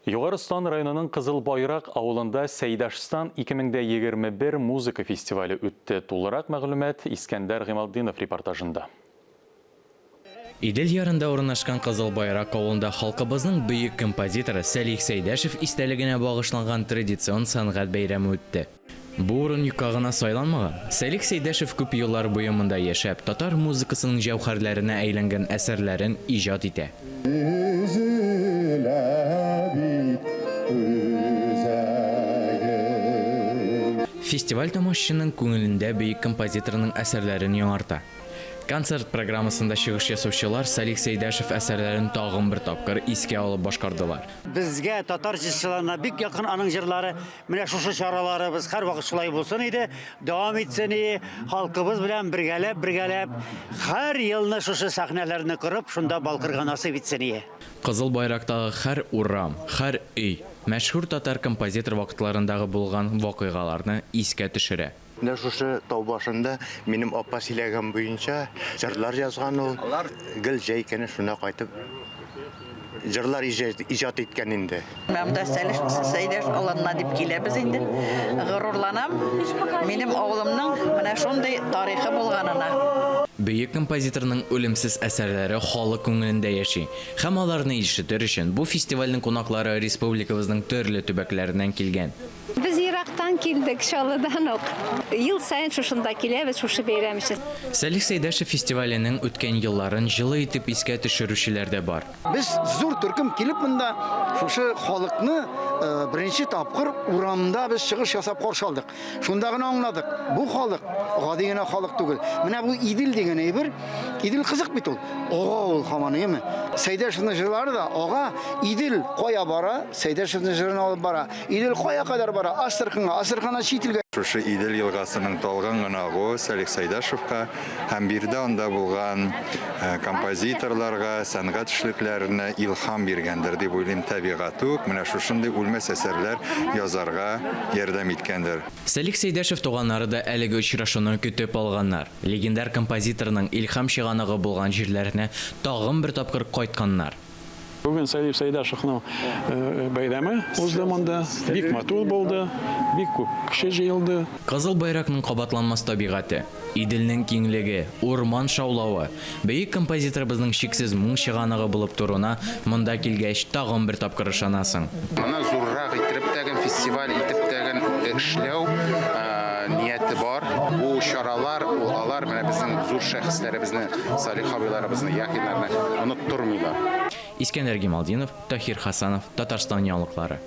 Юғарыстан районының Қызыл Байрақ ауылында Сәйдашстан 2021 музыка фестивалі өтті. Толырақ мәгълүмат Искәндәр Гыймалдинов репортажында. Идел ярында орнашкан Қызыл Байрақ ауылында халкыбызның бөек композиторы Сәлих Сәйдәшев истәлегенә багышланган традицион сәнгать бәйрәме үтте. Бу урын юкагына сайланмаган. Сәлих Сәйдәшев күп еллар буе монда яшәп, татар музыкасының җәүһәрләренә әйләнгән әсәрләрен иҗат итә. Фестиваль тамашачының күңелендә бөек композиторның әсәрләрен яңарта. Концерт программасында чыгыш ясаучылар Сәлих Сәйдәшев әсәрләрен тагын бер тапкыр искә алып башкардылар. Безгә татар җырчыларына бик якын аның җырлары, менә шушы чараларыбыз һәр вакыт шулай булсын иде, дәвам итсен иде, халкыбыз белән бергәләп, һәр елны шушы сәхнәләрне корып, шунда балкырга насыйп итсен иде. Қызыл Байрактагы һәр урам, һәр өй мәшһүр татар композитор вакытларындагы булган вакыйгаларны искә төшерә. Менә шушы тау башында минем апа сөйләгән буенча җырлар язган ул. Гел җәйкәне шуна кайтып җырлар иҗат иткән инде. Монда Сәйдәш алынна дип киләбез инде. Горурланам. Минем авылымның менә шундый тарихы булганына. Бөек композиторның үлемсез әсәрләре халык күңелендә яши. Һәм аларны ишетер өчен бу фестивальнең кунаклары республикабызның төрле төбәкләреннән килгән. Biz Irak'tan келдік, Шалыдан ук. Ел сайын шушында киләбез, шушы бәйрәм өчен. Сәлих Сәйдәшев фестиваленең үткән елларын җылы итеп искә төшерүчеләр дә бар. Biz зур төркем килеп монда шушы халыкны беренче тапкыр урамда без чыгыш ясап каршы алдык. Шунда гына аңладык. Бу халык гади генә халык түгел. Менә бу Идел дигән әйбер, Идел кызык бит ул. Ага ул һаман яме. Сәйдәшевнең җырлары да ага Идел кая бара, Сәйдәшевнең җырын алып бара. Идел кая кадәр бара, Астраханьга чит илгә. Шушы Идел елгасының талган гына агуы Сәлих Сәйдәшевкә һәм бирдә анда булган композиторларга, сәнгать эшлекләренә илһам биргәндер дип уйлыйм. Табигать ук менә шушындый үлмәс әсәрләр язарга ярдәм иткәндер. Сәлих Сәйдәшев туганнары да әлеге очрашуны көтеп алганнар. Легендар композиторның илһам чыганагы булган җирләренә тагын бер тапкыр кайтканнар. Бүген Сәлих Сәйдәшевнең бәйрәме узды монда. Бик матур булды, бик күп кеше җыелды. Қызыл Байракның кабатланмас табигаты, Иделнең киңлеге, урман шаулавы, бөек композиторыбызның шиксез моң чыганагы булып торуна монда килгәч тагын бер тапкыр ышанасың. Моны зуррак итеп тәгән фестиваль итеп тәгән эшләү нияте бар. Бу чаралар, алар менә безнең зур шәхесләребезне, Салих абыйларыбызны, яхиларны оныттырмыйлар. Искәндәр Гыймалдинов, Тахир Хасанов, Татарстан яңалыклары.